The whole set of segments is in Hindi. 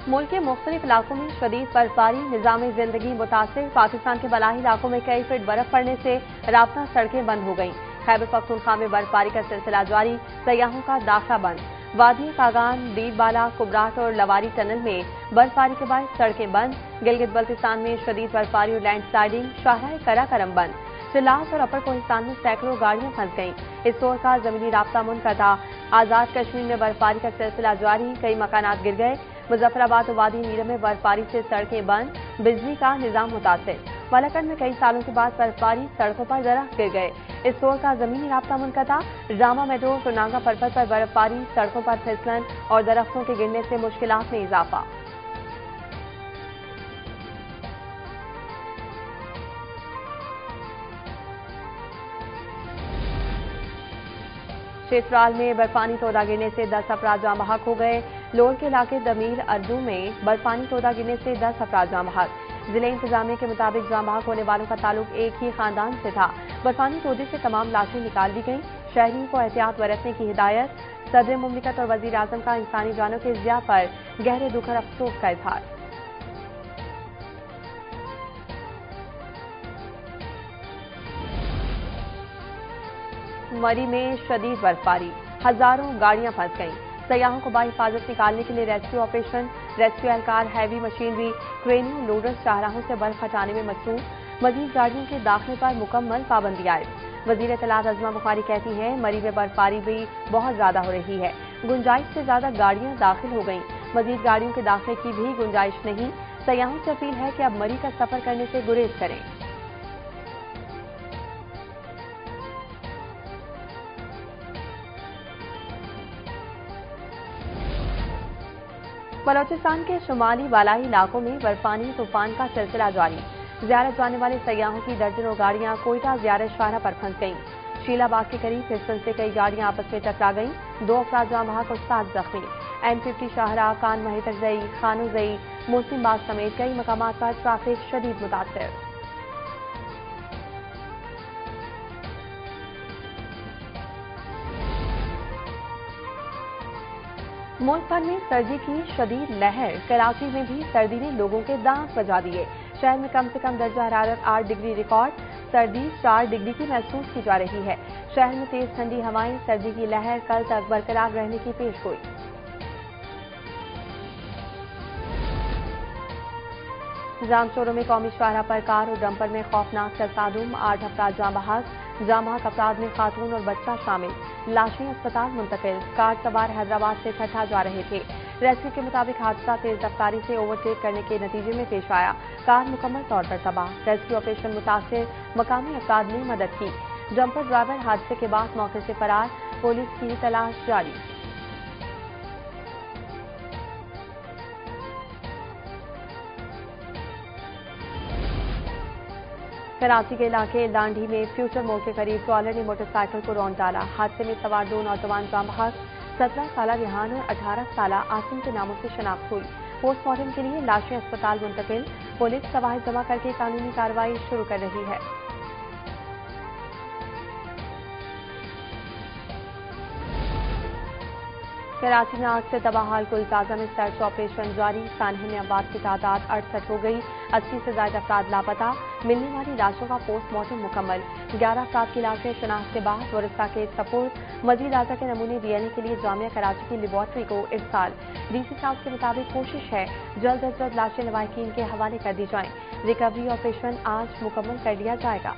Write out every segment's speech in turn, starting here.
मुल्क के मुख्तलिफ इलाकों में शदीद बर्फबारी, निज़ामी जिंदगी मुतासिर। पाकिस्तान के बलाही इलाकों में कई फीट बर्फ पड़ने से राब्ता सड़कें बंद हो गईं। खैबर पख्तूनख्वा में बर्फबारी का सिलसिला जारी, सयाहों का दाखिला बंद। वादी कागान, दीरबाला, कुबराट और लवारी टनल में बर्फबारी के बाद सड़कें बंद। गिलगित बल्तिस्तान में शदीद बर्फबारी और लैंडस्लाइडिंग, शाहराह कराकरम बंद। सिलास और अपर कोहिस्तान में सैकड़ों गाड़ियां फंस गईं। इस दौर का जमीनी राब्ता मुनक़ता। आजाद कश्मीर में बर्फबारी का सिलसिला जारी, कई मकानात गिर गए। मुजफ्फराबाद और वादी नीलम में बर्फबारी से सड़कें बंद, बिजली का निजाम मुतासिर। मलकगढ़ में कई सालों के बाद बर्फबारी, सड़कों पर दरख्त गिर गए। इस दौर का जमीनी राब्ता मुनक़ता। रामा मेडोर और नांगा पर्वत पर बर्फबारी, सड़कों पर फिसलन और दरख्तों के गिरने से मुश्किलात में इजाफा। शेतराल में बर्फानी तोदा गिरने से 10 अफराद जाँ बहक हो गए। लोर के इलाके दमीर अर्दू में बर्फानी तोदा गिरने से 10 अफराद जाँ बहक। जिले इंतजामिया के मुताबिक जाँ बहक होने वालों का ताल्लुक एक ही खानदान से था। बर्फानी तोदे से तमाम लाशें निकाल दी गईं। शहरियों को एहतियात बरतने की हिदायत। सदर मुमलिकत और वजीर आजम का इंसानी जानों के ज़िया पर गहरे दुख और अफसोस का इजहार। मरी में शदीद बर्फबारी, हजारों गाड़ियां फंस गईं। सयाहों को बाहिफाजत निकालने के लिए रेस्क्यू ऑपरेशन। रेस्क्यू एहलकार हैवी मशीनरी, क्रेनियों, लोडर्स शाहराहों से बर्फ हटाने में मसरूफ। मजीद गाड़ियों के दाखिले पर मुकम्मल पाबंदी आयद। वजीर इत्तलात अज़मा बुखारी कहती हैं, मरी में बर्फबारी भी बहुत ज्यादा हो रही है। गुंजाइश से ज्यादा गाड़ियां दाखिल हो गईं। मजीद गाड़ियों के दाखिले की भी गुंजाइश नहीं। सयाहों से अपील है कि अब मरी का सफर करने से गुरेज करें। बलोचिस्तान के शुमाली बालाई इलाकों में बर्फानी तूफान का सिलसिला जारी। ज़ियारत जाने वाले सयाहों की दर्जनों गाड़ियां कोयटा ज़ियारत शाहरा पर फंस गईं। शीलाबाग के करीब फिसलन से कई गाड़ियां आपस में टकरा गईं। 2 अफराद जाँ बहक और 7 जख्मी। N50 शाहरा, कान महितकजई, खानोजई, मोहसिन बाग समेत कई मकामात पर ट्रैफिक शदीद मुतासिर। मुल्क भर में सर्दी की शदीद लहर। कराची में भी सर्दी ने लोगों के दांत बजा दिए। शहर में कम से कम दर्जा हरारत 8 डिग्री रिकॉर्ड, सर्दी 4 डिग्री की महसूस की जा रही है। शहर में तेज ठंडी हवाएं, सर्दी की लहर कल तक बरकरार रहने की पेशगोई। जामचोरों में कौमी शाहरा पर कार और डंपर में खौफनाक तसादुम, 8 अफराद जाँ बहक अफराद में खातून और बच्चा शामिल। लाशें अस्पताल मुंतकिल। कार सवार हैदराबाद से ठट्ठा जा रहे थे। रेस्क्यू के मुताबिक हादसा तेज रफ्तारी से ओवरटेक करने के नतीजे में पेश आया। कार मुकम्मल तौर पर तबाह। रेस्क्यू ऑपरेशन मुतासिर, मकामी अफराद ने मदद की। डंपर ड्राइवर हादसे के बाद मौके से फरार, पुलिस की तलाश जारी। कराची के इलाके लांढी में फ्यूचर मोड़ के करीब ट्रॉलर ने मोटरसाइकिल को रौंद डाला। हादसे में सवार 2 नौजवान जाँ बहक, 17 साला रिहान और 18 साला आसिम के नामों से शनाख्त हुई। पोस्टमार्टम के लिए लाशें अस्पताल मुंतकिल। पुलिस शवाहिद जमा करके कानूनी कार्रवाई शुरू कर रही है। कराची में आग से तबाहाल गुलताजा में सर्च ऑपरेशन जारी। सानहे में अमवात की तादाद 68 हो गई। 80 से ज्यादा अफराद लापता। मिलने वाली लाशों का पोस्टमार्टम मुकम्मल। 11 अफराद की लाशें शनाख्त के बाद वरिसा के सपुर्द। मजीद आजा के नमूने डीएनए के लिए जामिया कराची की लेबॉर्ट्री को इरसाल। डीसी साहब के मुताबिक कोशिश है जल्द अज जल्द लाशें लवाहिकीन के हवाले कर दी जाएं। रिकवरी ऑपरेशन आज मुकम्मल कर लिया जाएगा।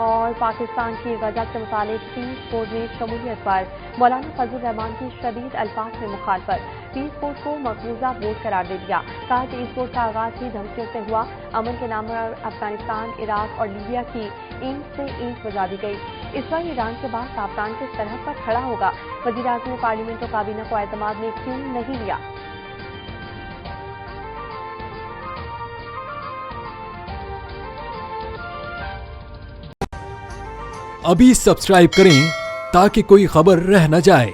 और पाकिस्तान की गजब से मुतालिक पीस बोर्ड में शमूलियत पर मौलाना फजल रहमान की शदीद अल्फाज में मुखालफत। पीस बोर्ड को मकबूजा बोर्ड करार दे दिया। कहा कि इस बोर्ड का आगाज ही धमकियों से हुआ। अमन के नाम पर अफगानिस्तान, इराक और लीबिया की ईंट से ईंट बजा दी गई। इस बार ईरान के बाद अफगान की सरहद पर खड़ा होगा। वजीर आज़म ने पार्लियामेंट और काबीना को एतमाद में क्यों नहीं लिया। अभी सब्सक्राइब करें ताकि कोई खबर रह न जाए।